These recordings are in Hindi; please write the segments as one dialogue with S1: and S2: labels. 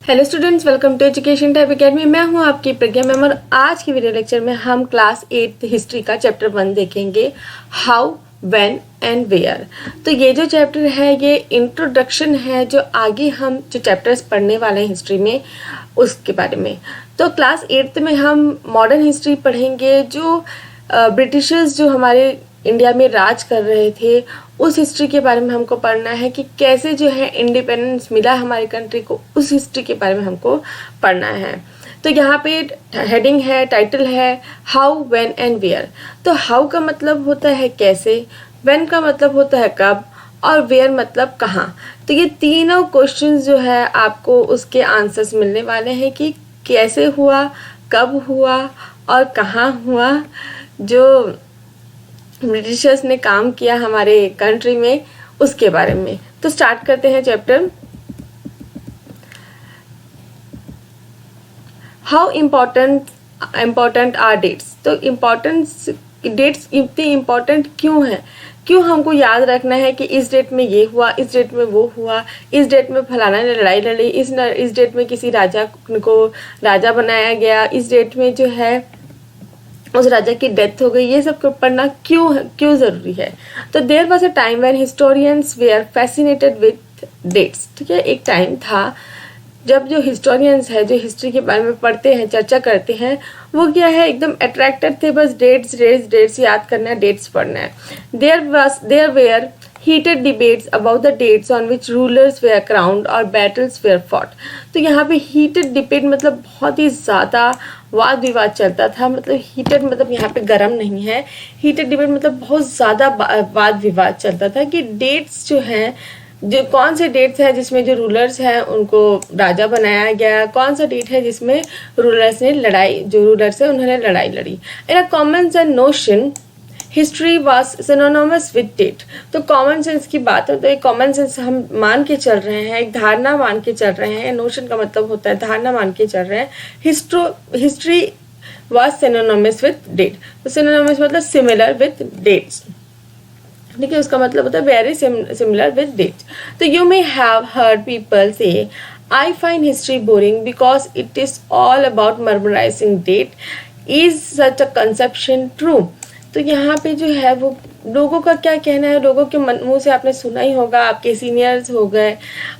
S1: Hello students, welcome to education type academy. मैं हूं आपकी प्रज्ञा मैम और आज की वीडियो लेक्चर में हम क्लास 8 हिस्ट्री का चैप्टर 1 देखेंगे, हाउ, व्हेन एंड वेयर। तो ये जो चैप्टर है ये इंट्रोडक्शन है, जो आगे हम जो चैप्टर्स पढ़ने वाले हैं हिस्ट्री में उसके बारे में। तो क्लास 8 में हम मॉडर्न हिस्ट्री पढ़ेंगे, जो ब्रिटिशर्स जो हमारे इंडिया में राज कर रहे थे उस हिस्ट्री के बारे में हमको पढ़ना है कि कैसे जो है इंडिपेंडेंस मिला हमारी कंट्री को, उस हिस्ट्री के बारे में हमको पढ़ना है। तो यहाँ पे हेडिंग है, टाइटल है हाउ, व्हेन एंड वेयर। तो हाउ का मतलब होता है कैसे, व्हेन का मतलब होता है कब और वेयर मतलब कहाँ। तो ये तीनों क्वेश्चंस जो है आपको उसके आंसर्स मिलने वाले हैं कि कैसे हुआ, कब हुआ और कहाँ हुआ, जो ब्रिटिशर्स ने काम किया हमारे कंट्री में उसके बारे में। तो स्टार्ट करते हैं chapter. How important are dates. तो इम्पोर्टेंस डेट्स इतनी इम्पोर्टेंट क्यों है, क्यों हमको याद रखना है कि इस डेट में ये हुआ, इस डेट में वो हुआ, इस डेट में फलाना ने लड़ाई लड़ी, इस डेट में किसी राजा को राजा बनाया गया, इस डेट में जो है उस राजा की डेथ हो गई। ये सब पढ़ना क्यों ज़रूरी है। तो there was a time when historians were fascinated with dates. ठीक है, एक टाइम था जब जो हिस्टोरियंस है, जो हिस्ट्री के बारे में पढ़ते हैं, चर्चा करते हैं, वो क्या है, एकदम अट्रैक्टेड थे, बस डेट्स याद करना है, डेट्स पढ़ना है। There were heated debates about the dates on which rulers were crowned और battles were fought। तो यहाँ पे heated debate मतलब बहुत ही ज़्यादा वाद विवाद चलता था। मतलब heated मतलब यहाँ पे गर्म नहीं है, heated debate मतलब बहुत ज़्यादा वाद विवाद चलता था कि डेट्स जो हैं, जो कौन से डेट्स हैं जिसमें जो रूलर्स हैं उनको राजा बनाया गया, कौन सा डेट है जिसमें रूलर्स ने उन्होंने लड़ाई लड़ी। In a common sense notion history was synonymous with date. तो कॉमन सेंस की बात है, तो एक कॉमन सेंस हम मान के चल रहे हैं, एक धारणा मान के चल रहे हैं। नोशन का मतलब होता है धारणा मान के चल रहे हैं। History was synonymous with date. तो सिनोनिमस मतलब सिमिलर विद डेट्स। ठीक है, उसका मतलब होता है वेरी सिमिलर विद डेट्स। तो you may have heard people से I find history boring because it is all about memorising date. Is such a conception true. तो यहाँ पे जो है वो लोगों का क्या कहना है, लोगों के मुंह से आपने सुना ही होगा, आपके सीनियर्स हो गए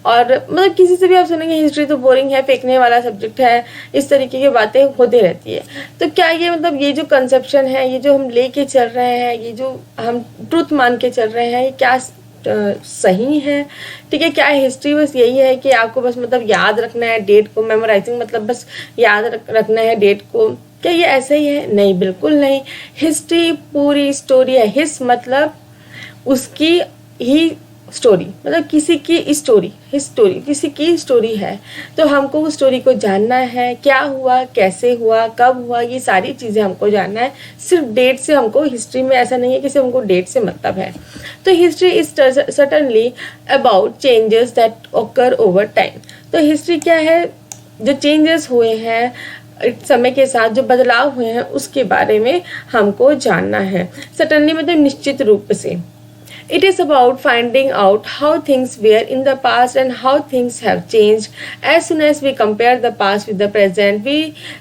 S1: और मतलब किसी से भी आप सुनेंगे हिस्ट्री तो बोरिंग है, फेंकने वाला सब्जेक्ट है, इस तरीके की बातें होती रहती है। तो क्या ये मतलब ये जो कंसेप्शन है, ये जो हम लेके चल रहे हैं, ये जो हम ट्रुथ मान के चल रहे हैं, ये क्या सही है? ठीक है, क्या हिस्ट्री बस यही है कि आपको बस मतलब याद रखना है डेट को, मेमोराइजिंग मतलब बस याद रखना है डेट को? क्या ये ऐसा ही है? नहीं, बिल्कुल नहीं। हिस्ट्री पूरी स्टोरी है। हिस मतलब उसकी ही स्टोरी, मतलब किसी की स्टोरी, हिस्टोरी किसी की स्टोरी है। तो हमको उस स्टोरी को जानना है, क्या हुआ, कैसे हुआ, कब हुआ, ये सारी चीज़ें हमको जानना है। सिर्फ डेट से हमको हिस्ट्री में ऐसा नहीं है कि सिर्फ हमको डेट से मतलब है। तो history is certainly about changes that occur over time. तो हिस्ट्री क्या है, जो चेंजेस हुए हैं समय के साथ, जो बदलाव हुए हैं उसके बारे में हमको जानना है। सर्टनली मतलब निश्चित रूप से। It is about finding out how things were in the past and how things have changed. As soon as we compare the past with the present, we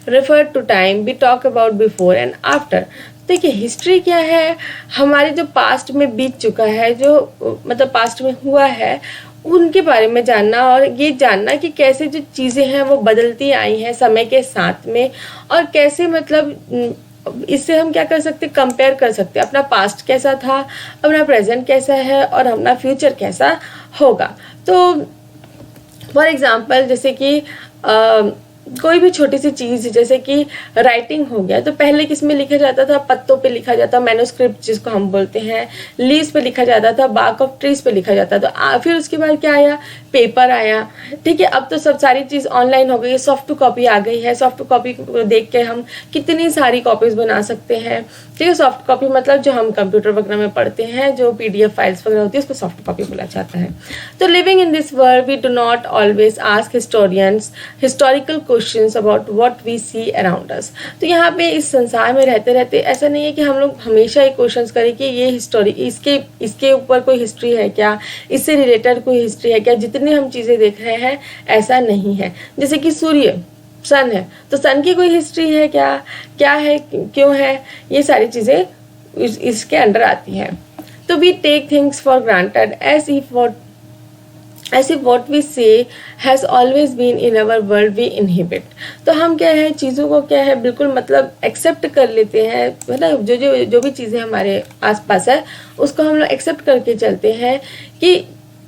S1: refer to time, we talk about before and after. देखिए हिस्ट्री क्या है, हमारे जो पास्ट में बीत चुका है, जो मतलब पास्ट में हुआ है उनके बारे में जानना और ये जानना कि कैसे जो चीज़ें हैं वो बदलती आई हैं समय के साथ में, और कैसे मतलब इससे हम क्या कर सकते, कंपेयर कर सकते अपना पास्ट कैसा था, अपना प्रेजेंट कैसा है और अपना फ्यूचर कैसा होगा। तो फॉर एग्जांपल जैसे कि कोई भी छोटी सी चीज़ जैसे कि राइटिंग हो गया, तो पहले किस में लिखा जाता था, पत्तों पे लिखा जाता, मैन्युस्क्रिप्ट जिसको हम बोलते हैं, लीव्स पे लिखा जाता था, बार्क ऑफ ट्रीज पे लिखा जाता था। फिर उसके बाद क्या आया, पेपर आया। ठीक है, अब तो सब सारी चीज़ ऑनलाइन हो गई है, सॉफ्ट कॉपी आ गई है। सॉफ्ट कॉपी को देख के हम कितनी सारी कॉपीज़ बना सकते हैं। ठीक है, सॉफ्ट कॉपी मतलब जो हम कंप्यूटर वगैरह में पढ़ते हैं, जो PDF फाइल्स वगैरह होती है उसको सॉफ्ट कॉपी बोला जाता है। तो living in this world we do not always ask historians historical questions about what we see around us. तो यहाँ पे इस संसार में रहते रहते ऐसा नहीं है कि हम लोग हमेशा ये क्वेश्चंस करें कि ये हिस्टोरी इसके ऊपर कोई हिस्ट्री है क्या, इससे रिलेटेड कोई हिस्ट्री है क्या। जितनी हम चीज़ें देख रहे हैं ऐसा नहीं है। जैसे कि सूर्य, सन है, तो सन की कोई हिस्ट्री है क्या, क्या है, क्यों है, ये सारी चीज़ें इसके अंडर आती हैं। तो we take things for granted as if what we say has always been in our world we inhabit। तो हम क्या है, चीज़ों को क्या है बिल्कुल मतलब एक्सेप्ट कर लेते हैं, मतलब जो भी चीज़ें हमारे आसपास है उसको हम लोग एक्सेप्ट करके चलते हैं कि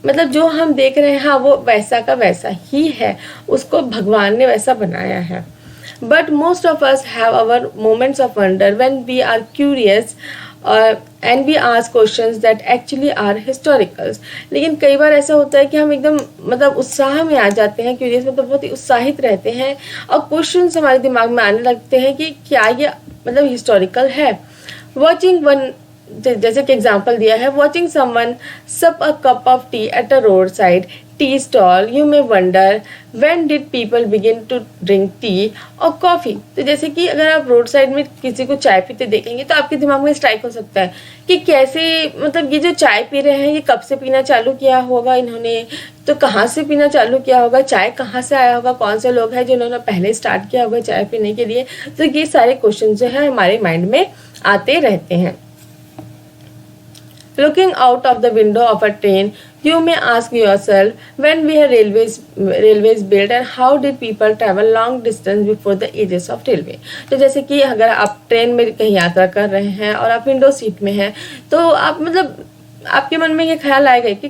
S1: मतलब जो हम देख रहे हैं हाँ वो वैसा का वैसा ही है, उसको भगवान ने वैसा बनाया है। But most of us have our moments of wonder when we are curious and we ask questions that actually are historicals। लेकिन कई बार ऐसा होता है कि हम एकदम मतलब उत्साह में आ जाते हैं, क्यूरियस मतलब बहुत ही उत्साहित रहते हैं और क्वेश्चंस हमारे दिमाग में आने लगते हैं कि क्या ये मतलब हिस्टोरिकल है। वॉचिंग वन, जैसे कि एग्जाम्पल दिया है, watching someone sup a cup of tea at a road side tea stall you may wonder when did people begin to drink tea और कॉफ़ी। तो जैसे कि अगर आप रोड साइड में किसी को चाय पीते देखेंगे तो आपके दिमाग में स्ट्राइक हो सकता है कि कैसे मतलब ये जो चाय पी रहे हैं ये कब से पीना चालू किया होगा इन्होंने, तो कहाँ से पीना चालू किया होगा, चाय कहाँ से आया होगा, कौन से लोग हैं जिन्होंने पहले स्टार्ट किया होगा चाय पीने के लिए। तो ये सारे क्वेश्चन जो है हमारे माइंड में आते रहते हैं। Looking out of the window of a train, you may ask yourself when were railways built and how did people travel long distance before the ages of railway। तो जैसे कि अगर आप ट्रेन में कहीं यात्रा कर रहे हैं और आप विंडो सीट में हैं तो आप मतलब आपके मन में ये ख्याल आएगा कि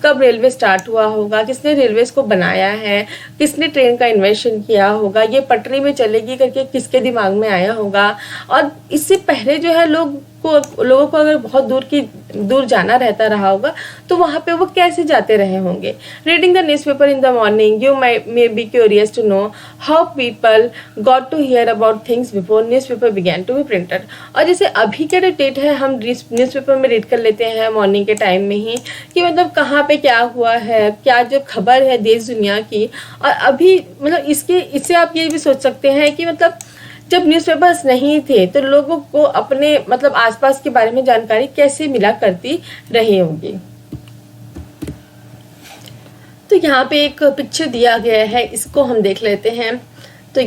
S1: कब रेलवे स्टार्ट हुआ होगा, किसने रेलवेज को बनाया है, किसने ट्रेन का इन्वेंशन किया होगा, ये पटरी में चलेगी करके किसके दिमाग में आया होगा। और इससे पहले जो है लोगों को अगर बहुत दूर जाना रहता रहा होगा तो वहाँ पे वो कैसे जाते रहे होंगे। Reading the newspaper in the morning you may be curious to know how people got to hear about things before newspaper began to be printed. और जैसे अभी के डेट है हम न्यूज़पेपर में रीड कर लेते हैं मॉर्निंग के टाइम में ही कि मतलब कहाँ पे क्या हुआ है, क्या जो खबर है देश दुनिया की। और अभी मतलब इससे आप ये भी सोच सकते हैं कि मतलब जब न्यूज़पेपर्स नहीं थे तो लोगों को अपने मतलब आसपास के बारे में जानकारी कैसे मिला करती रही होगी। तो यहाँ पे एक पिक्चर दिया गया है, इसको हम देख लेते हैं। तो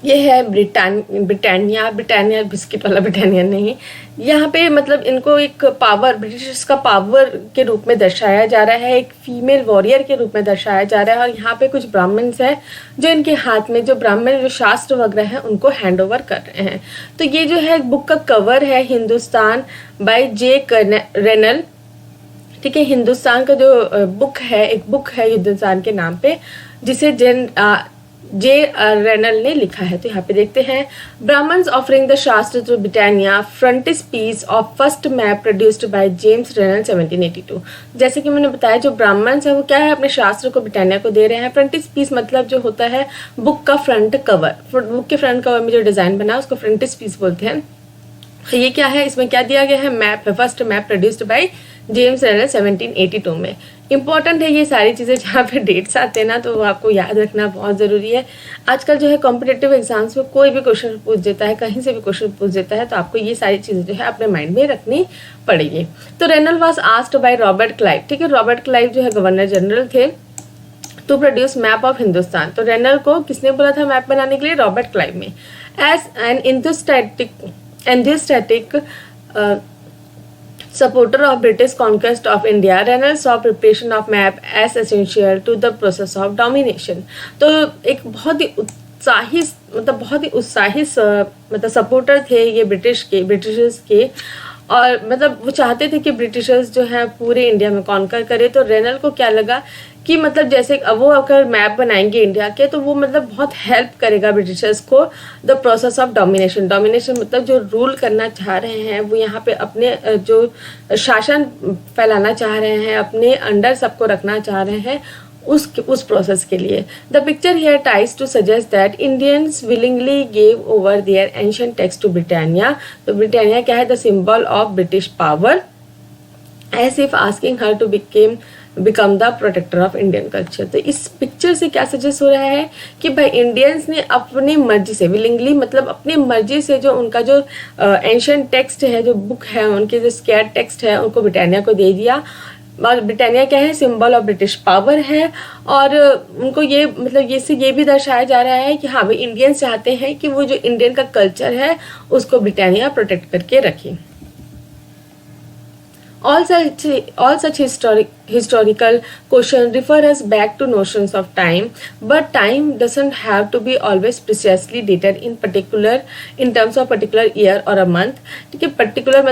S1: ये है ब्रिटानिया बिस्किट वाला ब्रिटानिया नहीं। यहाँ पे मतलब इनको एक पावर, ब्रिटिश का पावर के रूप में दर्शाया जा रहा है, एक फीमेल वॉरियर के रूप में दर्शाया जा रहा है। और यहाँ पे कुछ ब्राह्मण्स हैं जो इनके हाथ में जो ब्राह्मण जो शास्त्र वगैरह हैं उनको हैंड ओवर कर रहे हैं। तो ये जो है बुक का कवर है हिंदुस्तान बाय जे रेनल। ठीक है, हिंदुस्तान का जो बुक है, एक बुक है हिंदुस्तान के नाम पे जिसे जे रेनल ने लिखा है। तो यहाँ पे देखते हैं, Brahmans offering the shastra to Britannia, frontispiece of first map produced by James Rennell 1782। जैसे कि मैंने बताया जो ब्राह्मण्स है वो क्या है अपने शास्त्र को ब्रिटानिया को दे रहे हैं। फ्रंटिस पीस मतलब जो होता है बुक का फ्रंट कवर, बुक के फ्रंट कवर में जो डिजाइन बना उसको फ्रंटिस पीस बोलते हैं। ये क्या है, इसमें क्या दिया गया है, मैप है, first map produced by James Rennell 1782 में। इंपॉर्टेंट है ये सारी चीज़ें, जहाँ पे डेट्स आते हैं ना तो वो आपको याद रखना बहुत ज़रूरी है। आजकल जो है कॉम्पिटेटिव एग्जाम्स में कोई भी क्वेश्चन पूछ देता है, कहीं से भी क्वेश्चन पूछ देता है, तो आपको ये सारी चीज़ें जो है अपने माइंड में रखनी पड़ेगी। तो Rennell was asked by Robert Clive. ठीक है, रॉबर्ट क्लाइव जो है गवर्नर जनरल थे, to produce map of Hindustan. तो रेनल को किसने बोला था मैप बनाने के लिए, रॉबर्ट क्लाइव में। As an enthusiastic supporter of British conquest of India, Reynolds saw preparation of map as essential to the process of domination। तो एक बहुत ही उत्साही सपोर्टर थे ये ब्रिटिशर्स के, और मतलब वो चाहते थे कि ब्रिटिशर्स जो है पूरे इंडिया में कॉन्कर करे। तो रेनल को क्या लगा कि मतलब जैसे वो अगर मैप बनाएंगे इंडिया के तो वो मतलब बहुत हेल्प करेगा ब्रिटिशर्स को the process of domination. Domination मतलब जो रूल करना चाह रहे हैं वो यहाँ पे अपने जो शासन फैलाना चाह रहे हैं, अपने अंडर सबको रखना चाह रहे हैं, उस प्रोसेस के लिए। The picture here tries to suggest that Indians willingly gave over their ancient text to Britannia. तो ब्रिटानिया क्या है, the symbol of British power, as if asking her to become become the protector of Indian culture. तो इस पिक्चर से क्या सजेस्ट हो रहा है कि भाई इंडियंस ने अपनी मर्जी से, विलिंगली मतलब अपनी मर्जी से, जो उनका जो एंशिएंट टेक्स्ट है, जो बुक है, उनके जो स्केयर टेक्स्ट है, उनको ब्रिटानिया को दे दिया। और ब्रिटानिया क्या है, सिंबल ऑफ ब्रिटिश पावर है। और उनको ये मतलब ये भी दर्शाया जा रहा है कि हाँ भाई इंडियंस चाहते हैं कि वो जो इंडियन का कल्चर है उसको ब्रिटानिया प्रोटेक्ट करके रखे। All such historical questions refer us back to notions of time, but time doesn't have to be always precisely dated in terms of particular year or a month। ठीक है, particular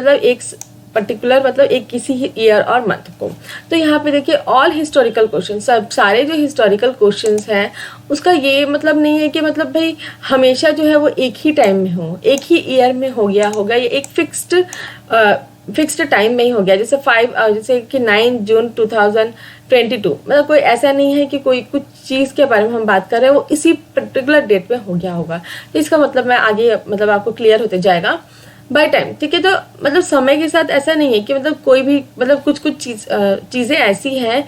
S1: मतलब एक किसी ईयर और मंथ को। तो यहाँ पे देखिए ऑल हिस्टोरिकल क्वेश्चन, सब सारे जो हिस्टोरिकल क्वेश्चंस हैं उसका ये मतलब नहीं है कि मतलब भाई हमेशा जो है वो एक ही टाइम में हो, एक ही ईयर में हो गया होगा, ये एक फिक्स्ड टाइम में ही हो गया। जैसे कि 9 जून 2022, मतलब कोई ऐसा नहीं है कि कोई कुछ चीज़ के बारे में हम बात कर रहे हैं वो इसी पर्टिकुलर डेट में हो गया होगा। तो इसका मतलब मैं आगे मतलब आपको क्लियर होते जाएगा बाय टाइम। ठीक है, तो मतलब समय के साथ ऐसा नहीं है कि मतलब कोई भी मतलब कुछ चीज़ें ऐसी हैं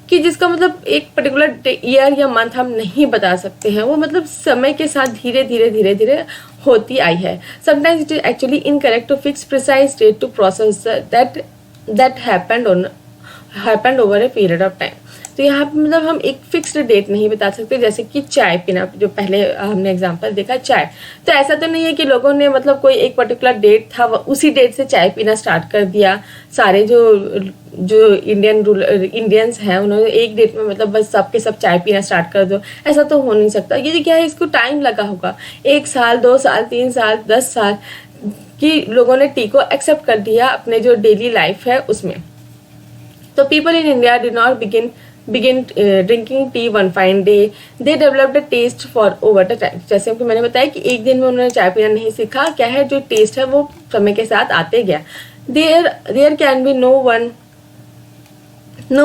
S1: कि जिसका मतलब एक पर्टिकुलर ईयर या मंथ हम नहीं बता सकते हैं, वो मतलब समय के साथ धीरे धीरे होती आई है। Sometimes it is actually incorrect to fix precise date to process that happened over a period of time. तो यहाँ पे मतलब हम एक फिक्स्ड डेट नहीं बता सकते, जैसे कि चाय पीना, जो पहले हमने एग्जांपल देखा चाय। तो ऐसा तो नहीं है कि लोगों ने मतलब कोई एक पर्टिकुलर डेट था उसी डेट से चाय पीना स्टार्ट कर दिया। सारे जो इंडियंस हैं उन्होंने एक डेट में मतलब बस सबके सब चाय पीना स्टार्ट कर दो, ऐसा तो हो नहीं सकता। ये क्या है, इसको टाइम लगा होगा, 1 साल 2 साल 3 साल 10 साल कि लोगों ने टी को एक्सेप्ट कर दिया अपने जो डेली लाइफ है उसमें। तो people in India did not begin drinking tea one fine day, they developed a taste for over the time। जैसे कि मैंने बताया कि एक दिन में उन्होंने चाय पीना नहीं सीखा, क्या है जो टेस्ट है वो समय के साथ आते गया। There can be no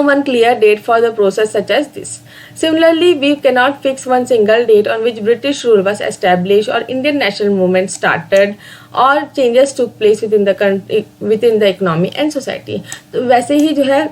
S1: one clear date for the process such as this। Similarly, we cannot fix one single date on which British rule was established or Indian national movement started or changes took place within the economy and society। तो वैसे ही जो है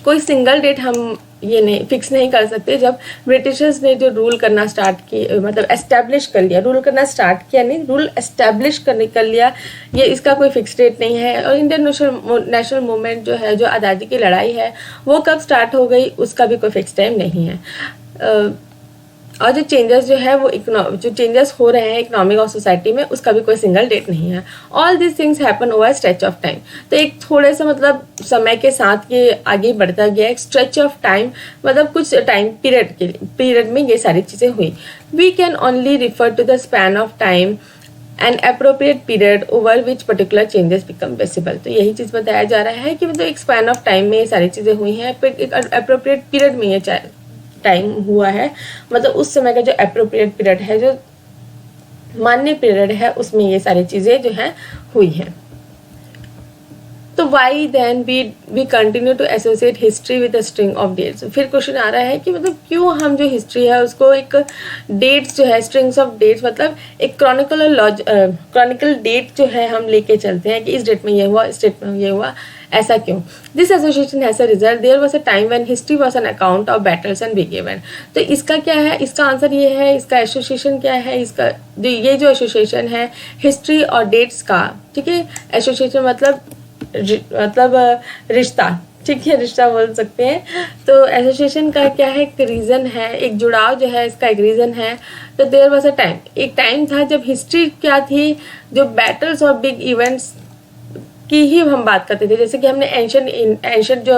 S1: कोई सिंगल डेट हम ये नहीं फिक्स नहीं कर सकते। जब ब्रिटिशर्स ने जो रूल करना स्टार्ट किया, मतलब एस्टैब्लिश कर लिया, रूल करना स्टार्ट किया नहीं, रूल एस्टैब्लिश कर लिया, ये इसका कोई फिक्स डेट नहीं है। और इंडियन नेशनल मूवमेंट जो है, जो आज़ादी की लड़ाई है, वो कब स्टार्ट हो गई उसका भी कोई फिक्स टाइम नहीं है। और जो चेंजेस जो है वो जो चेंजेस हो रहे हैं इकोनॉमिक और सोसाइटी में, उसका भी कोई सिंगल डेट नहीं है। All this things happen over stretch of time. तो एक थोड़े से मतलब समय के साथ ये आगे बढ़ता गया, एक स्ट्रेच ऑफ टाइम मतलब कुछ टाइम पीरियड में ये सारी चीज़ें हुई। We can only refer to the span of time an appropriate period over which particular changes become visible. तो यही चीज़ बताया जा रहा है कि मतलब एक स्पैन ऑफ टाइम में ये सारी चीज़ें हुई हैं, एक अप्रोप्रिएट पीरियड में ये टाइम हुआ है, मतलब उस समय का जो अप्रोप्रिएट पीरियड है, जो मान्य पीरियड है, उसमें ये सारी चीज़ें जो हैं हुई हैं। तो why then we continue to associate history with a string of dates. फिर क्वेश्चन आ रहा है कि मतलब क्यों हम जो हिस्ट्री है उसको एक डेट्स जो है, स्ट्रिंग्स ऑफ डेट्स, मतलब एक क्रॉनिकल डेट जो है हम लेके चलते हैं कि इस डेट में ये हुआ, इस डेट में ये हुआ, ऐसा क्यों? This association has a result, there was a time when history was an account of battles and big event. तो इसका क्या है, इसका आंसर ये है, इसका एसोसिएशन क्या है, इसका ये जो एसोसिएशन है हिस्ट्री और डेट्स का, ठीक है, एसोसिएशन मतलब रिश्ता, ठीक है, रिश्ता बोल सकते हैं। तो एसोसिएशन का क्या है, एक रीज़न है, एक जुड़ाव जो है इसका एक रीज़न है। तो देयर वाज अ टाइम, एक टाइम था जब हिस्ट्री क्या थी, जो बैटल्स और बिग इवेंट्स की ही हम बात करते थे। जैसे कि हमने एंशिएंट जो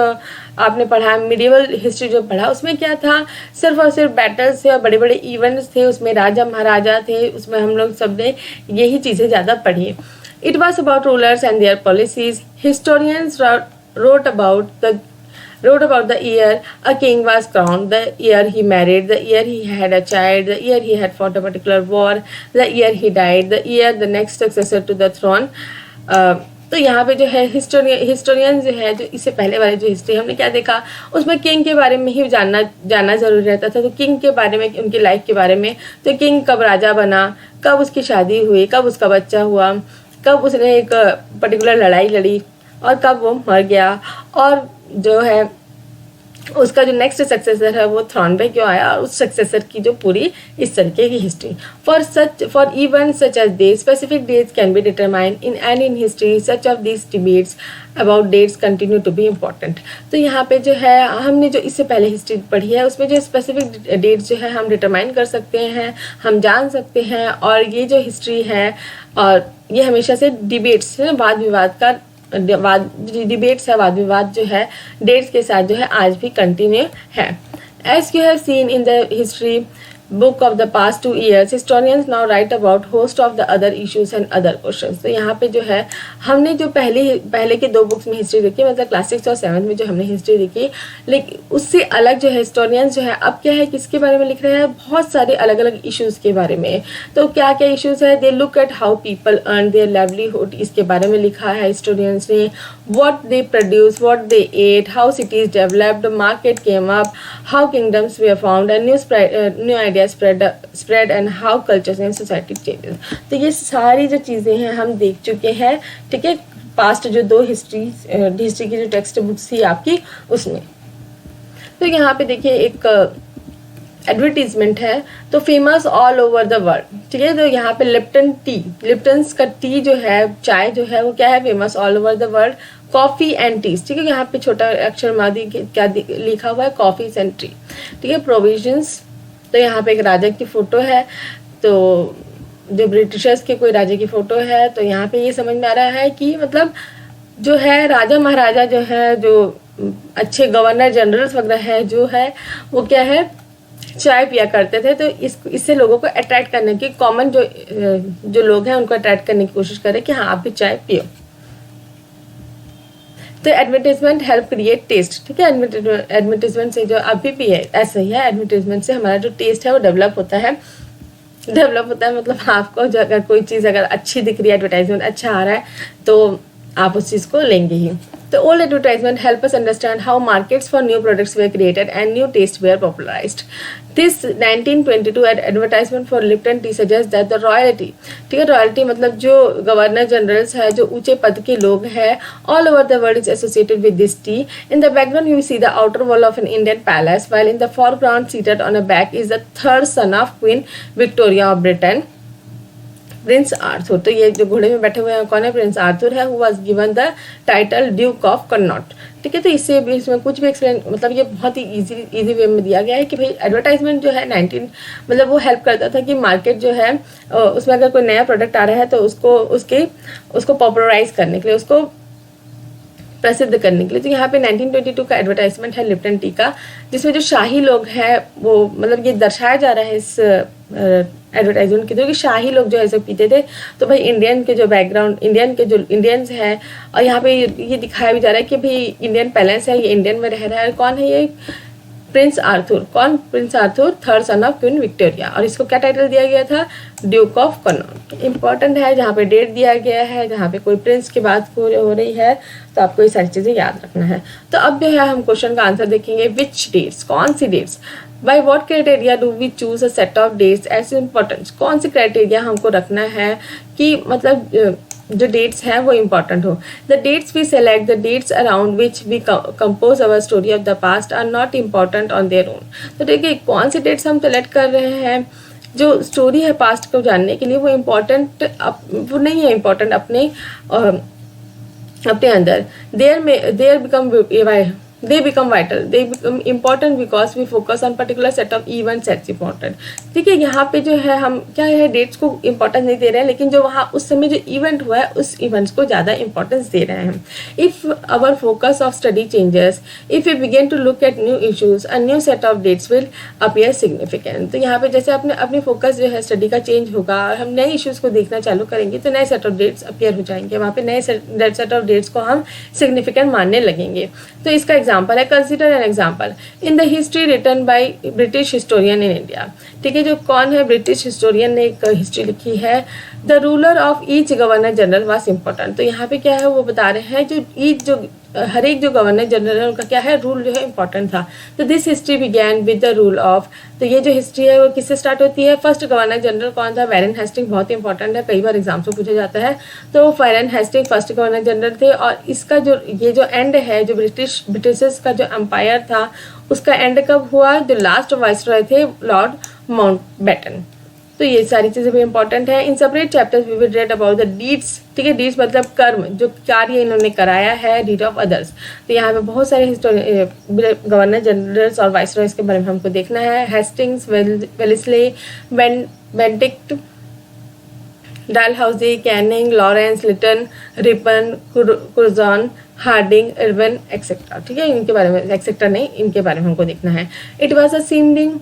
S1: आपने पढ़ा, मिडिवल हिस्ट्री जो पढ़ा, उसमें क्या था, सिर्फ और सिर्फ बैटल्स थे और बड़े बड़े इवेंट्स थे, उसमें राजा महाराजा थे, उसमें हम लोग सब ने यही चीज़ें ज़्यादा पढ़ी। It was about rulers and their policies. Historians wrote about the year a king was crowned, the year he married, the year he had a child, the year he had fought a particular war, the year he died, the year the next successor to the throne। तो यहाँ पे जो है हिस्टोरियन जो है, जो इससे पहले वाली जो हिस्ट्री हमने क्या देखा, उसमें किंग के बारे में ही जानना जरूरी रहता था। तो किंग के बारे में, उनकी लाइफ के बारे में, तो किंग कब राजा बना, कब उसकी शादी हुई, कब उसका बच्चा हुआ, कब उसने एक पर्टिकुलर लड़ाई लड़ी और कब वो मर गया, और जो है उसका जो नेक्स्ट सक्सेसर है वो थ्रॉन पे क्यों आया, और उस सक्सेसर की जो पूरी इस तरीके की history. For event such as they specific dates can be determined in and in history such of this debates about dates continue to be important. तो यहाँ पे जो है हमने जो इससे पहले हिस्ट्री पढ़ी है उसमें जो स्पेसिफिक डेट्स जो है हम डिटरमाइन कर सकते हैं, हम जान सकते हैं। और ये जो हिस्ट्री है और ये हमेशा से डिबेट्स है, वाद विवाद का डिबेट्स है, वाद विवाद जो है डेट्स के साथ जो है आज भी कंटिन्यू है। As you have seen in the history book of the past 2 years historians now write about host of the other issues and other questions। तो यहाँ पे जो है हमने जो पहले के 2 बुक्स में हिस्ट्री देखी, मतलब क्लास 6 और 7 में जो हमने हिस्ट्री देखी, लेकिन उससे अलग जो है हिस्टोरियंस जो है अब क्या है किसके बारे में लिख रहे हैं, बहुत सारे अलग अलग इश्यूज़ के बारे में। तो क्या क्या इश्यूज़ है, they look at how people earn their livelihood, इसके बारे में लिखा है हिस्टोरियंस ने। What they produce, what they ate, how cities developed, market came up, how kingdoms were founded and new idea spread and how cultures and society changes। तो ये सारी जो चीज़ें हैं हम देख चुके हैं, ठीक है, पास्ट जो 2 हिस्ट्री की जो टेक्स्ट बुक्स थी आपकी उसमें। तो यहाँ पे देखिए एक एडवर्टीजमेंट है, तो famous all over the world, ठीक है। तो यहाँ पे लिप्टन का टी जो है, चाय जो है वो क्या है, famous all over the world. Coffee and teas, ठीक है, यहाँ पे छोटा अक्षर मादी क्या लिखा हुआ है, कॉफ़ी एंड टी, ठीक है। प्रोविजंस, तो यहाँ पे एक राजा की फ़ोटो है, तो जो ब्रिटिशर्स के कोई राजा की फ़ोटो है, तो यहाँ पे ये समझ में आ रहा है कि मतलब जो है राजा महाराजा जो है, जो अच्छे गवर्नर जनरल्स वगैरह है जो है वो क्या है, चाय पिया करते थे। तो इससे लोगों को अट्रैक्ट करने की, कॉमन जो लोग हैं उनको अट्रैक्ट करने की कोशिश करें कि हाँ आप भी चाय पियो। तो एडवर्टीजमेंट हेल्प क्रिएट टेस्ट, ठीक है। एडवर्टीजमेंट से जो अभी भी है ऐसा ही है, एडवर्टीजमेंट से हमारा जो टेस्ट है वो डेवलप होता है मतलब आपको जो अगर कोई चीज़ अगर अच्छी दिख रही है, एडवर्टाइजमेंट अच्छा आ रहा है तो आप उस चीज़ को लेंगे ही। तो old advertisement help us understand how markets for new products were created and new tastes were popularized। This 1922 advertisement for Lipton tea suggests that the royalty, ठीक है, रॉयल्टी मतलब जो गवर्नर जनरल्स है, जो ऊंचे पद के लोग हैं, all over the world is associated with this tea। In the background you see the outer wall of an Indian palace, while in the foreground seated on a back is the third son of Queen Victoria of Britain, Prince Arthur. तो ये जो घोड़े में बैठे हुए हैं कौन है, प्रिंस आर्थर है, who was given the title Duke of Connaught, ठीक है। तो इससे भी इसमें कुछ भी एक्सप्लेन, मतलब ये बहुत ही इजी वे में दिया गया है कि भाई एडवर्टाइजमेंट जो है 19 मतलब वो हेल्प करता था कि मार्केट जो है उसमें अगर कोई नया प्रोडक्ट आ रहा है तो उसको पॉपुलराइज करने के लिए, उसको प्रसिद्ध करने के लिए। तो यहाँ पे 1922 का एडवर्टाइजमेंट है लिप्टन टी का, जिसमें जो शाही लोग हैं वो मतलब ये दर्शाया जा रहा है इस एडवर्टाइजमेंट के थ्रू कि शाही लोग जो है सब पीते थे। तो भाई इंडियन के जो बैकग्राउंड, इंडियन के जो इंडियंस हैं, और यहाँ पे ये दिखाया भी जा रहा है कि भाई इंडियन पैलेस है, ये इंडियन में रह रहा है। कौन है ये, प्रिंस आर्थर। कौन, Prince Arthur, third son of queen Victoria. और इसको क्या टाइटल दिया गया था, ड्यूक ऑफ कन्नॉट। इंपॉर्टेंट है, जहाँ पे डेट दिया गया है, जहाँ पे कोई प्रिंस की बात हो रही है, तो आपको ये सारी चीज़ें याद रखना है। तो अब जो है हम क्वेश्चन का आंसर देखेंगे, विच डेट्स, कौन सी dates, by what criteria do we choose a set of dates as important. कौन सी क्राइटेरिया हमको रखना है कि मतलब जो डेट्स हैं वो इम्पॉर्टेंट हो। The dates we select, the dates around which we compose our story of the past are not important on their own. तो देखिए कौन सी डेट्स हम सेलेक्ट कर रहे हैं, जो स्टोरी है पास्ट को जानने के लिए वो इम्पॉर्टेंट वो नहीं है, इम्पॉर्टेंट अपने अंदर। they become vital, they become important because we focus on particular set of events that's important। ठीक है, यहाँ पे जो है हम क्या है, डेट्स को इम्पोर्टेंस नहीं दे रहे हैं, लेकिन जो वहाँ उस समय जो इवेंट हुआ है उस इवेंट्स को ज़्यादा इंपॉर्टेंस दे रहे हैं। If our focus of study changes, if we begin to look at new issues, a new set of dates will appear significant. तो यहाँ पे जैसे अपनी फोकस जो है स्टडी का चेंज होगा और हम नए इशूज़ को देखना चालू करेंगे तो नए सेट ऑफ डेट्स अपीयर हो जाएंगे, वहाँ पे नए सेट ऑफ डेट्स को हम सिग्निफिकेंट मानने लगेंगे। तो इसका एग्जाम्पल है, consider an example in the history written by British historian in India. ठीक है, जो कौन है, ब्रिटिश हिस्टोरियन ने एक हिस्ट्री लिखी है, the ruler of each governor general was important. तो यहाँ पे क्या है वो बता रहे हैं, जो हर एक जो गवर्नर जनरल है उनका क्या है, रूल जो है इंपॉर्टेंट था। तो this history began with the rule of, तो ये जो हिस्ट्री है वो किससे स्टार्ट होती है, फर्स्ट गवर्नर जनरल कौन था, वैरेन हेस्टिंग, बहुत ही इंपॉर्टेंट है, कई बार एग्जाम्स में पूछा जाता है। तो वैरेन हेस्टिंग फर्स्ट गवर्नर जनरल थे, और इसका जो ये जो एंड है, जो ब्रिटिशर्स का जो एम्पायर था उसका एंड कब हुआ, जो लास्ट वाइसरॉय थे लॉर्ड माउंटबेटन। तो ये सारी चीजें भी इंपॉर्टेंट है। In separate chapters we will read about the deeds, ठीक है, डीड्स मतलब कर्म, जो कार्य इन्होंने कराया है, डीड ऑफ अदर्स। तो यहाँ पे बहुत सारे गवर्नर जनरल्स और वाइसरॉयज के बारे में हमको देखना है। Hastings, Wellesley, Bentinck, Dalhousie, Canning, Lawrence, Lytton, Ripon, Curzon, Hardinge, Irwin etcetera, ठीक है, इनके बारे में, एक्सेट्रा नहीं, इनके बारे में हमको देखना है। इट वॉज अ सीमलिंग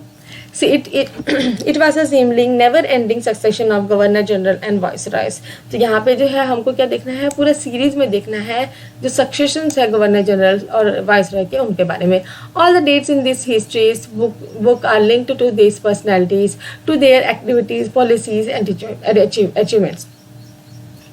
S1: it was a seeming never ending succession of governor general and viceroys। तो यहाँ पे जो है हमको क्या देखना है, पूरा सीरीज में देखना है जो सक्सेशंस है गवर्नर जनरल और वाइसरॉय के, उनके बारे में। All the dates in this histories book are linked to this personalities, to their activities, policies and achievements.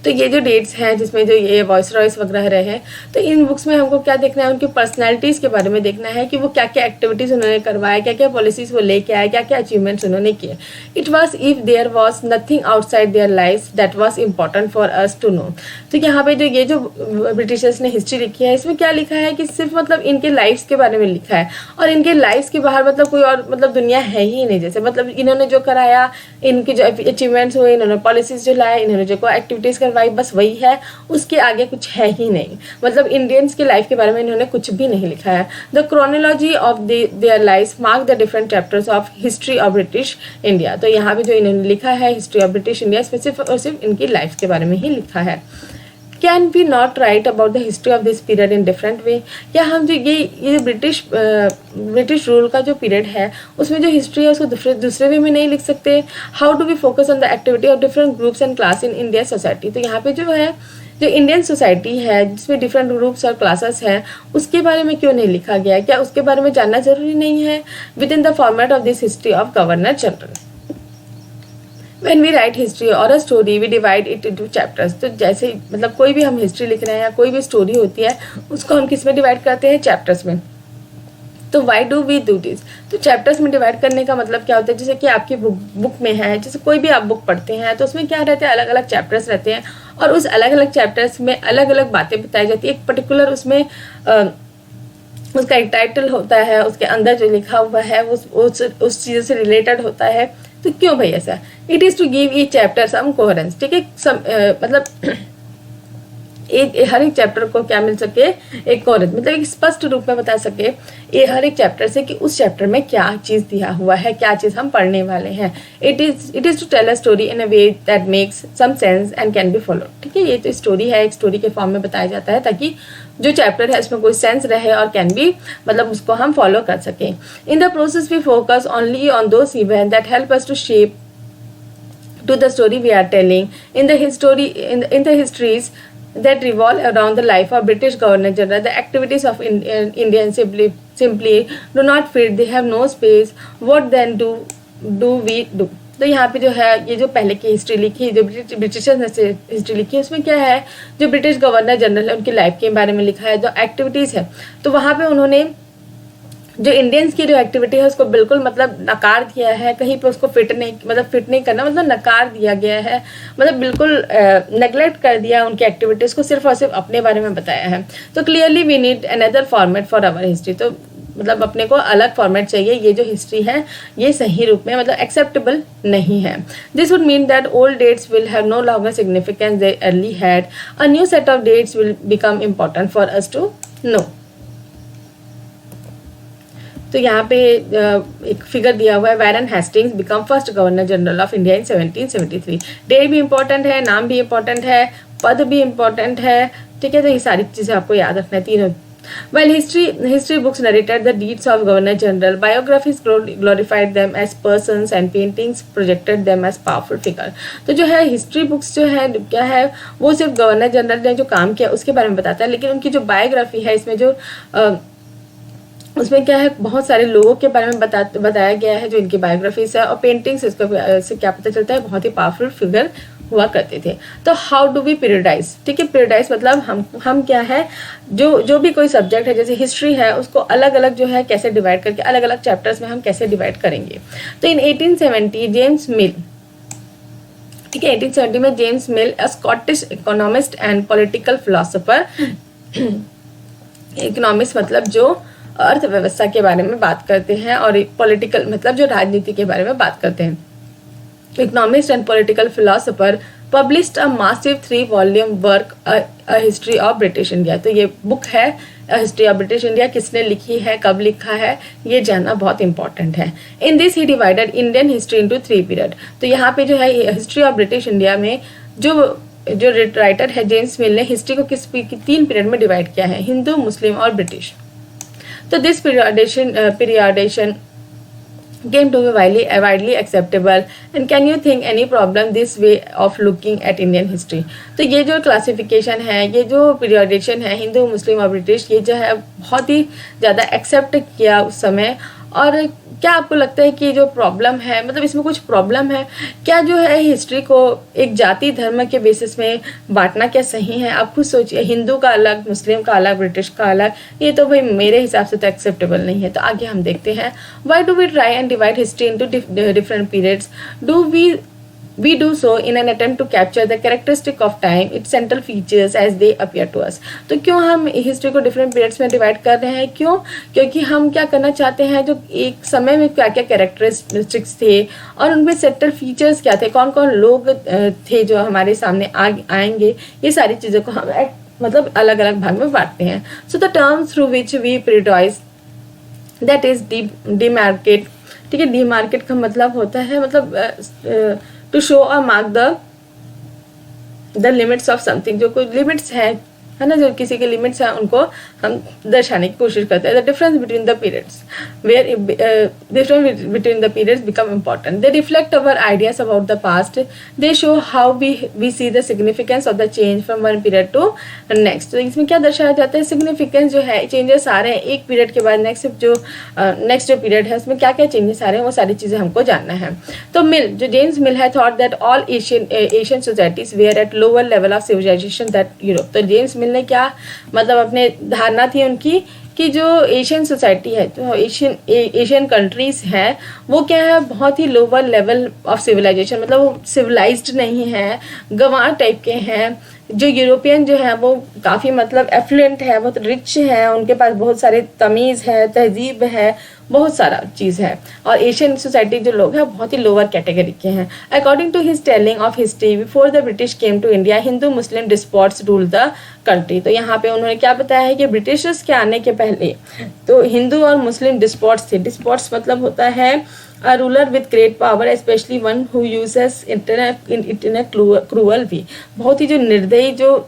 S1: तो ये जो डेट्स हैं जिसमें जो ये वॉइसरॉयस वगैरह रहे हैं, तो इन बुक्स में हमको क्या देखना है, उनकी पर्सनैलिटीज़ के बारे में देखना है कि वो क्या क्या एक्टिविटीज़ उन्होंने करवाया, क्या क्या पॉलिसीज़ वो लेके आए, क्या क्या अचीवमेंट्स उन्होंने किए। It was if there was nothing outside their life that was important for us to know. तो यहाँ पे जो ये जो ब्रिटिशर्स ने हिस्ट्री लिखी है, इसमें क्या लिखा है कि सिर्फ मतलब इनके लाइफ्स के बारे में लिखा है, और इनके लाइफ्स के बाहर मतलब कोई और मतलब दुनिया है ही नहीं। जैसे मतलब इन्होंने जो कराया, इनकी जो अचीवमेंट्स हुए, इन्होंने पॉलिसीज जो लाए, इन्होंने जो एक्टिविटीज़ करवाई, बस वही है, उसके आगे कुछ है ही नहीं। मतलब इंडियंस की लाइफ के बारे में इन्होंने कुछ भी नहीं लिखा है। The chronology of their life mark the different chapters of history of British India. तो यहाँ पे जो इन्होंने लिखा है हिस्ट्री ऑफ ब्रिटिश इंडिया, सिर्फ और सिर्फ इनकी लाइफ के बारे में ही लिखा है। Can we not write about the history of this period in different way. क्या हम जो ये ब्रिटिश रूल का जो पीरियड है उसमें जो हिस्ट्री है उसको दूसरे वे में नहीं लिख सकते। How do we focus on the activity of different groups and class in India society. तो यहाँ पे जो है जो इंडियन सोसाइटी है जिसमें डिफरेंट ग्रुप्स और क्लासेस हैं, उसके बारे में क्यों नहीं लिखा गया है, क्या उसके बारे में जानना जरूरी नहीं है with in the format of this history of governor general. When we write history or a story, we divide it into chapters। तो जैसे मतलब कोई भी हम हिस्ट्री लिख रहे हैं या कोई भी स्टोरी होती है उसको हम किस में डिवाइड करते हैं, चैप्टर्स में। तो why do we do this. तो चैप्टर्स में डिवाइड करने का मतलब क्या होता है, जैसे कि आपकी बुक में है, जैसे कोई भी आप बुक पढ़ते हैं तो उसमें क्या रहते हैं, अलग अलग चैप्टर्स रहते हैं, और उस अलग अलग चैप्टर्स में अलग अलग बातें बताई जाती है। एक पर्टिकुलर उसमें उसका एक टाइटल होता है, उसके अंदर जो लिखा हुआ है उस चीज़ से रिलेटेड होता है। तो क्यों भाई ऐसा, it is to give each chapter some coherence, ठीक है, मतलब हर एक चैप्टर को क्या मिल सके, एक कोहेरेंस, मतलब एक स्पष्ट रूप में बता सके ये हर एक चैप्टर से कि उस चैप्टर में क्या चीज़ दिया हुआ है, क्या चीज़ हम पढ़ने वाले हैं। It is to tell a story in a way that makes some sense and can be followed, ठीक है। ये तो स्टोरी है, एक स्टोरी के फॉर्म में बताया जाता है ताकि जो चैप्टर है उसमें कोई सेंस रहे और कैन बी मतलब उसको हम फॉलो कर सकें। In the process we focus only on those event that help us to shape to the story we are telling in the histories that revolve around the life of British Governor General. The activities of Indians simply do not fit, they have no space. What then do we do? तो यहाँ पे जो है ये जो पहले की हिस्ट्री लिखी, जो ब्रिटिशर्स ने हिस्ट्री लिखी है उसमें क्या है, जो ब्रिटिश गवर्नर जनरल है उनकी लाइफ के बारे में लिखा है, जो एक्टिविटीज़ है तो वहाँ पे उन्होंने जो इंडियंस की जो एक्टिविटी है उसको बिल्कुल मतलब नकार दिया है, कहीं पे उसको फिट नहीं करना, मतलब नकार दिया गया है, मतलब बिल्कुल नेग्लेक्ट कर दिया उनकी एक्टिविटीज़ को, सिर्फ और सिर्फ अपने बारे में बताया है। तो clearly we need another format for our history. तो मतलब अपने को अलग फॉर्मेट चाहिए, ये जो हिस्ट्री है ये सही रूप में मतलब एक्सेप्टेबल नहीं है। This would mean that old dates will have no longer significance they early had, a new set of dates will become important for us to know. तो यहाँ पे एक फिगर दिया हुआ है, Warren Hastings become first governor general of India in 1773। Date भी इंपॉर्टेंट है, नाम भी इंपॉर्टेंट है, पद भी इंपॉर्टेंट है, ठीक है। तो ये सारी चीज़ें आपको याद रखना है तीनों। While history books narrated the deeds of Governor General, biographies glorified them as persons and paintings projected them as powerful figure। तो जो है हिस्ट्री बुक्स जो है क्या है वो सिर्फ गवर्नर जनरल ने जो काम किया उसके बारे में बताता है, लेकिन उनकी जो बायोग्राफी है इसमें जो उसमें क्या है बहुत सारे लोगों के बारे में बताया गया है जो इनकी बायोग्राफीज है, और पेंटिंग्स इससे क्या पता चलता है बहुत ही पावरफुल फिगर हुआ करते थे। तो हाउ डू वी पीरियडाइज, ठीक है, पीरियडाइज मतलब हम क्या है, जो भी कोई सब्जेक्ट है जैसे हिस्ट्री है उसको अलग अलग जो है कैसे डिवाइड करके अलग अलग चैप्टर्स में हम कैसे डिवाइड करेंगे। तो इन 1870 जेम्स मिल, ठीक है, 1870 में James mill a Scottish economist and political philosopher, economist मतलब जो अर्थव्यवस्था के बारे में बात करते हैं और पॉलिटिकल मतलब जो राजनीति के बारे में बात करते हैं, economist and political philosopher published a massive 3-volume work a history of British India। तो ये बुक है हिस्ट्री ऑफ ब्रिटिश इंडिया, किसने लिखी है, कब लिखा है, ये जानना बहुत इंपॉर्टेंट है। In this he divided Indian history into 3 period. तो यहाँ पे जो है हिस्ट्री ऑफ ब्रिटिश इंडिया में जो राइटर है जेम्स मिल ने हिस्ट्री को 3 पीरियड में डिवाइड किया है, हिंदू, मुस्लिम और ब्रिटिश। तो this पीरियडेशन came to be widely acceptable and can you think any problem this way of looking at Indian history। तो ये जो क्लासिफिकेशन है, ये जो पीरियडेशन है हिंदू, मुस्लिम और ब्रिटिश, ये जो है बहुत ही ज़्यादा एक्सेप्ट किया उस समय। और क्या आपको लगता है कि जो प्रॉब्लम है, मतलब इसमें कुछ प्रॉब्लम है क्या, जो है हिस्ट्री को एक जाति धर्म के बेसिस में बांटना क्या सही है? आप खुद सोचिए, हिंदू का अलग, मुस्लिम का अलग, ब्रिटिश का अलग, ये तो भाई मेरे हिसाब से तो एक्सेप्टेबल नहीं है। तो आगे हम देखते हैं, why do we try and divide history into different periods, do we do so in an attempt to capture the characteristic of time, its central features as they appear to us। तो क्यों हम हिस्ट्री को डिफरेंट पीरियड्स में डिवाइड कर रहे हैं? क्यों? क्योंकि हम क्या करना चाहते हैं, जो एक समय में क्या क्या कैरेक्टरिस्टिक्स थे और उनमें सेंट्रल फीचर्स क्या थे, कौन कौन लोग थे जो हमारे सामने आएंगे, ये सारी चीज़ों को हम मतलब अलग अलग भाग में बांटते हैं। So the terms through which we periodise that is demarcate, ठीक है, डीमार्केट का मतलब होता है मतलब टू शो और mark the limits of something, जो कोई लिमिट्स है ना, जो किसी के लिमिट्स हैं उनको हम दर्शाने की कोशिश करते हैं। The difference between the periods where difference between the periods become important, they reflect our ideas about the past, they show how we see the significance of the change from one period to next. तो इसमें क्या दर्शाया जाता है, सिग्निफिकेंस जो है, चेंजेस आ रहे हैं एक पीरियड के बाद नेक्स्ट जो पीरियड है उसमें क्या क्या चेंजेस आ रहे हैं, वो सारी चीज़ें हमको जानना है। तो जो जेम्स मिल है thought that all Asian societies were at lower level of civilization that Europe. तो जेम्स मिल ने क्या मतलब अपने धारणा थी उनकी कि जो एशियन सोसाइटी है, जो एशियन कंट्रीज हैं, वो क्या है, बहुत ही लोअर लेवल ऑफ सिविलाइजेशन, मतलब वो सिविलाइज्ड नहीं है, गंवार टाइप के हैं। जो यूरोपियन जो है वो काफ़ी मतलब एफ्लुएंट है, बहुत रिच है, उनके पास बहुत सारे तमीज़ है, तहजीब है, बहुत सारा चीज़ है। और एशियन सोसाइटी जो लोग हैं बहुत ही लोअर कैटेगरी के हैं। According to his telling of history before the British came to India, Hindu Muslim despots rule the country. तो यहाँ पे उन्होंने क्या बताया है कि ब्रिटिशर्स के आने के पहले तो हिंदू और मुस्लिम डिस्पोट्स थे। डिस्पोट्स मतलब होता है a ruler with great power, especially one who uses internet cruel भी, बहुत ही जो निर्दयी जो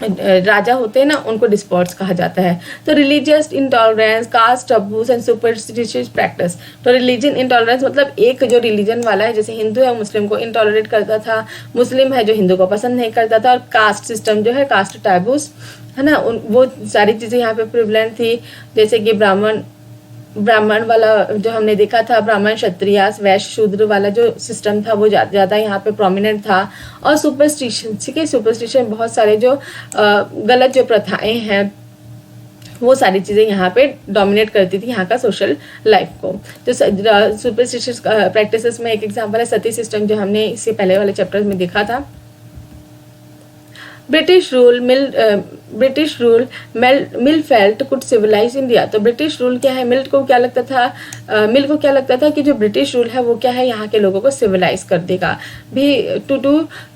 S1: राजा होते हैं ना, उनको डिस्पोट्स कहा जाता है। तो religious intolerance, caste taboos and superstitious practice. तो रिलीजन इंटॉलरेंस मतलब एक जो रिलीजन वाला है, जैसे हिंदू है मुस्लिम को इंटॉलरेट करता था, मुस्लिम है जो हिंदू को पसंद नहीं करता था, और कास्ट सिस्टम जो है, कास्ट टैबूस है ना, वो सारी चीज़ें यहाँ पे प्रिवलेंट थी। जैसे कि ब्राह्मण वाला जो हमने देखा था, ब्राह्मण क्षत्रिय वैश्य शूद्र वाला जो सिस्टम था वो ज़्यादा यहाँ पे प्रोमिनेंट था। और सुपरस्टिशन, ठीक है, सुपरस्टिशन बहुत सारे जो गलत जो प्रथाएं हैं वो सारी चीज़ें यहाँ पे डोमिनेट करती थी यहाँ का सोशल लाइफ को। तो सुपरस्टिशियस प्रैक्टिसेस में एक एग्जांपल है सती सिस्टम, जो हमने इससे पहले वाले चैप्टर में देखा था। British rule Mill felt could civilize India. तो ब्रिटिश रूल क्या है, मिल को क्या लगता था कि जो ब्रिटिश रूल है वो क्या है, यहाँ के लोगों को सिविलाइज कर देगा भी। To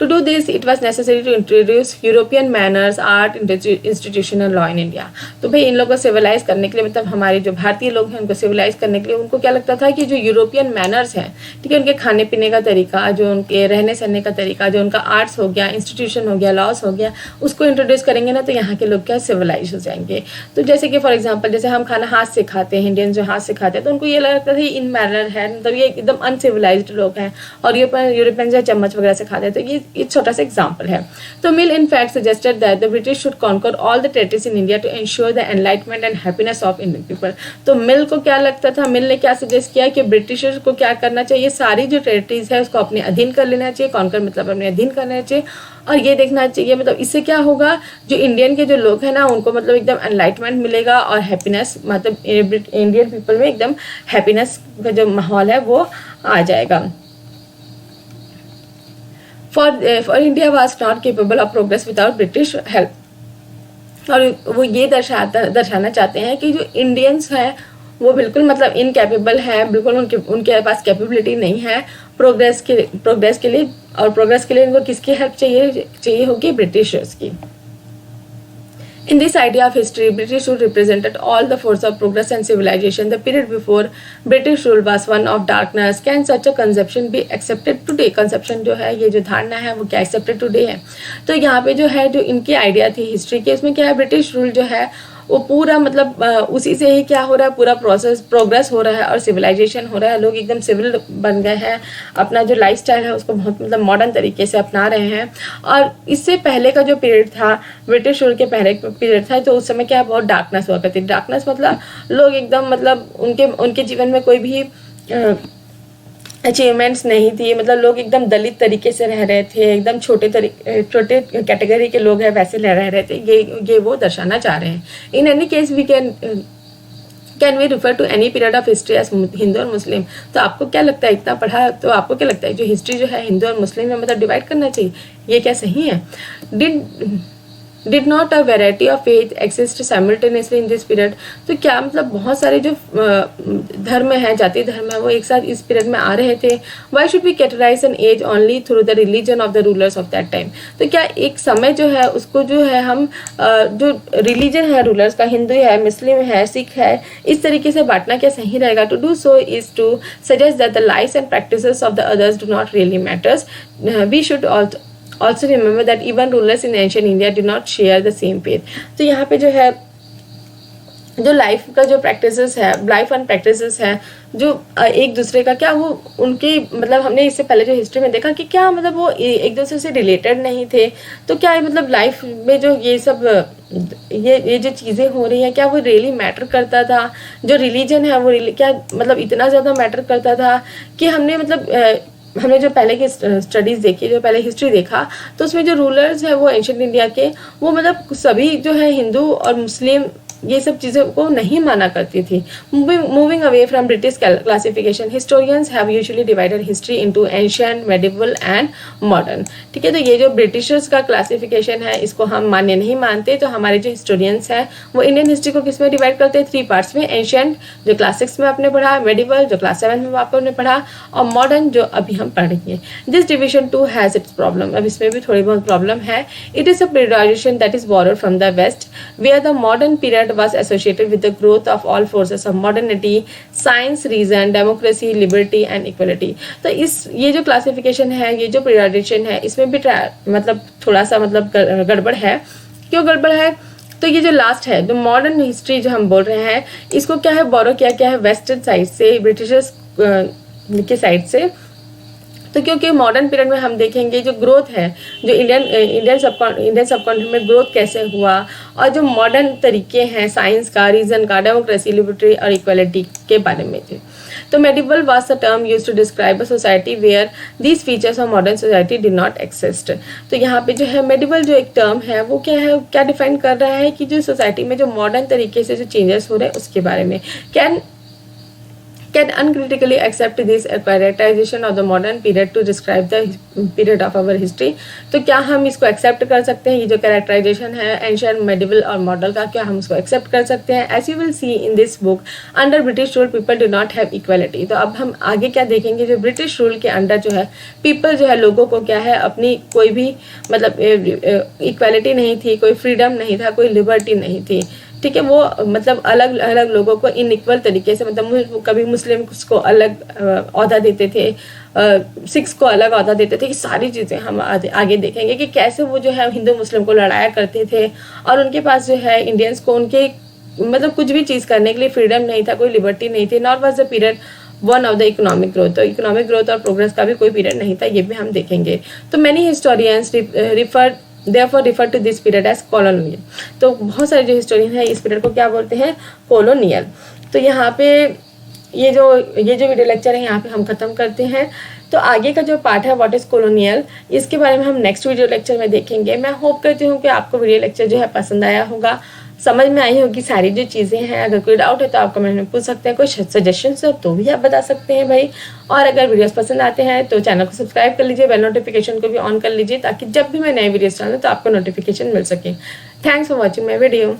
S1: do this it was necessary to introduce European manners, art, institutional law in India. तो भाई इन लोगों को सिविलाइज करने के लिए, मतलब हमारे जो भारतीय लोग हैं उनको सिविलाइज करने के लिए उनको क्या लगता था कि जो यूरोपियन मैनर्स हैं, ठीक है, उनके खाने पीने का तरीका, जो उनके रहने सहने का तरीका, जो उनका आर्ट्स हो गया, इंस्टीट्यूशन हो गया, लॉस हो गया, उसको इंट्रोड्यूस करेंगे ना, तो यहाँ के लोग क्या सिविलाइज हो जाएंगे। तो जैसे कि फॉर एग्जांपल जैसे हम खाना हाथ से खाते हैं, इंडियंस जो हाथ से खाते हैं, तो उनको ये लगता था इन मैनर है, मतलब ये एकदम अनसिविलाइज्ड लोग हैं, और यूरोपियन जो चम्मच वगैरह से खाते हैं। तो ये छोटा सा एग्जाम्पल है। तो Mill in fact suggested that the British should conquer all the territories in India to ensure the enlightenment and happiness of Indian people. तो मिल को क्या लगता था, मिल ने क्या सजेस्ट किया कि ब्रिटिशर्स को क्या करना चाहिए, सारी जो टेरिटरीज है उसको अपने अधीन कर लेना चाहिए, कॉन्कर मतलब अपने अधीन करना चाहिए, और ये देखना चाहिए मतलब इससे क्या होगा, जो इंडियन के जो लोग हैं ना उनको मतलब एकदम एनलाइटमेंट मिलेगा और हैप्पीनेस, मतलब इंडियन पीपल में एकदम हैप्पीनेस का जो माहौल है वो आ जाएगा। For India was not capable of progress without British help. और वो ये दर्शाना चाहते हैं कि जो इंडियंस हैं वो बिल्कुल मतलब इनकैपेबल है, बिल्कुल उनके पास कैपेबिलिटी नहीं है प्रोग्रेस के लिए, और प्रोग्रेस के लिए इनको किसकी हेल्प चाहिए होगी, ब्रिटिशर्स की। In this idea of history, British rule represented all the force of progress and civilization. The period before British rule was one of darkness. Can such a conception be accepted today? Conception जो है, ये जो धारणा है वो क्या accepted today है? तो यहाँ पे जो है, जो इनकी आइडिया थी हिस्ट्री के, उसमें क्या है, ब्रिटिश रूल जो है वो पूरा मतलब उसी से ही क्या हो रहा है, पूरा प्रोग्रेस हो रहा है और सिविलाइजेशन हो रहा है। लोग एकदम सिविल बन गए हैं, अपना जो लाइफस्टाइल है उसको बहुत मतलब मॉडर्न तरीके से अपना रहे हैं। और इससे पहले का जो पीरियड था, ब्रिटिश रूल के पहले पीरियड था, तो उस समय क्या बहुत डार्कनेस हुआ करती। डार्कनेस मतलब लोग एकदम मतलब उनके जीवन में कोई भी अचीवमेंट्स नहीं थी, मतलब लोग एकदम दलित तरीके से रह रहे थे, एकदम छोटे कैटेगरी के लोग हैं वैसे रह रहे थे। ये वो दर्शाना चाह रहे हैं। In any case we can we refer to any period of history as Hindu और मुस्लिम। तो आपको क्या लगता है, इतना पढ़ा तो आपको क्या लगता है जो हिस्ट्री जो है हिंदू और मुस्लिम में मतलब डिवाइड करना चाहिए, ये क्या सही है? Did not a variety of faith exist simultaneously in this period? तो क्या मतलब बहुत सारे जो धर्म है, जाति धर्म है, वो एक साथ इस पीरियड में आ रहे थे? Why should we categorize an age only through the religion of the rulers of that time? तो क्या एक समय जो है उसको जो है हम जो रिलीजन है रूलर्स का, हिंदू है, मुस्लिम है, सिख है, इस तरीके से बांटना क्या सही रहेगा? To do so is to suggest that the lives and practices of the others do not really matters. We should also remember that even rulers in ancient India did not share the same faith. तो यहाँ पे जो है जो लाइफ का जो प्रैक्टिसेस है, लाइफ एंड प्रैक्टिसेस है, जो एक दूसरे का क्या वो उनकी मतलब हमने इससे पहले जो हिस्ट्री में देखा कि क्या मतलब वो एक दूसरे से रिलेटेड नहीं थे। तो क्या मतलब लाइफ में जो ये सब ये जो चीज़ें हो रही हैं, क्या वो रियली मैटर करता था? जो रिलीजन है वो क्या मतलब इतना ज़्यादा मैटर करता था कि हमने जो पहले की स्टडीज़ देखी, जो पहले हिस्ट्री देखा, तो उसमें जो रूलर्स हैं वो एंशिएंट इंडिया के, वो मतलब सभी जो है हिंदू और मुस्लिम ये सब चीज़ों को नहीं माना करती थी। Moving away from British classification, historians have usually divided history into ancient, medieval and modern. ठीक है, तो ये जो ब्रिटिशर्स का क्लासिफिकेशन है इसको हम मान्य नहीं मानते। तो हमारे जो हिस्टोरियंस हैं वो इंडियन हिस्ट्री को किस में डिवाइड करते हैं? 3 पार्ट्स में। एंशिएंट जो क्लास 6 में आपने पढ़ा, मेडिवल जो क्लास 7 में आपने पढ़ा, और मॉडर्न जो अभी हम पढ़ रही हैं। This division too has its problem. अब इसमें भी थोड़ी बहुत प्रॉब्लम है। It is a periodization that is borrowed from the west, where the modern period was associated with the growth of all forces of modernity, science, reason, democracy, liberty and equality. तो ये जो क्लासिफिकेशन है, ये जो पीरियडाइजेशन है, इसमें भी मतलब थोड़ा सा मतलब गड़बड़ है। क्यों गड़बड़ है? तो ये जो लास्ट है, जो मॉडर्न हिस्ट्री जो हम बोल रहे हैं, इसको क्या है बोरो किया क्या है वेस्टर्न साइड से, ब्रिटिशर्स के साइड से। तो क्योंकि मॉडर्न पीरियड में हम देखेंगे जो ग्रोथ है, जो इंडियन सबकॉन्टिनेंट में ग्रोथ कैसे हुआ, और जो मॉडर्न तरीके हैं साइंस का, रीजन का, डेमोक्रेसी, लिबर्टी और इक्वलिटी के बारे में थे। तो medieval was the term used to describe a society where these features of modern society did not exist. तो यहाँ पे जो है मेडिवल जो एक टर्म है वो क्या है, क्या डिफाइन कर रहा है कि जो सोसाइटी में जो मॉडर्न तरीके से जो चेंजेस हो रहे हैं उसके बारे में। Can uncritically accept this characterization of the modern period to describe the period of our history? तो क्या हम इसको एक्सेप्ट कर सकते हैं? ये जो कैरेक्टराइजेशन है एंशिएंट, मेडिवल और मॉडल का, क्या हम इसको एक्सेप्ट कर सकते हैं? As you will see in this book, under British rule people do not have equality. तो अब हम आगे क्या देखेंगे, जो ब्रिटिश रूल के अंडर जो है पीपल जो है, लोगों को क्या है अपनी कोई भी मतलब इक्वालिटी नहीं थी, कोई फ्रीडम नहीं था, कोई लिबर्टी नहीं थी। ठीक है, वो मतलब अलग अलग लोगों को इनइक्वल तरीके से, मतलब कभी मुस्लिम को अलग ओहदा देते थे, सिख्स को अलग ओहदा देते थे। ये सारी चीज़ें हम आगे देखेंगे कि कैसे वो जो है हिंदू मुस्लिम को लड़ाया करते थे, और उनके पास जो है इंडियंस को उनके मतलब कुछ भी चीज़ करने के लिए फ्रीडम नहीं था, कोई लिबर्टी नहीं थी। Not was the period one of the economic growth, तो इकोनॉमिक ग्रोथ और प्रोग्रेस का भी कोई पीरियड नहीं था, ये भी हम देखेंगे। तो many historians refer to this period as colonial. तो बहुत सारे जो हिस्टोरियन है इस पीरियड को क्या बोलते हैं, कॉलोनियल। तो यहाँ पे ये जो वीडियो लेक्चर है यहाँ पे हम खत्म करते हैं। तो आगे का जो पार्ट है व्हाट इज कॉलोनियल, इसके बारे में हम नेक्स्ट वीडियो लेक्चर में देखेंगे। मैं होप करती हूँ कि आपको वीडियो लेक्चर जो है पसंद आया होगा, समझ में आई होगी सारी जो चीज़ें हैं। अगर कोई डाउट है तो आप कमेंट में पूछ सकते हैं, कोई सजेशन है तो भी आप बता सकते हैं भाई। और अगर वीडियोस पसंद आते हैं तो चैनल को सब्सक्राइब कर लीजिए, बेल नोटिफिकेशन को भी ऑन कर लीजिए, ताकि जब भी मैं नए वीडियोस डालूँ तो आपको नोटिफिकेशन मिल सके। Thanks for watching my video.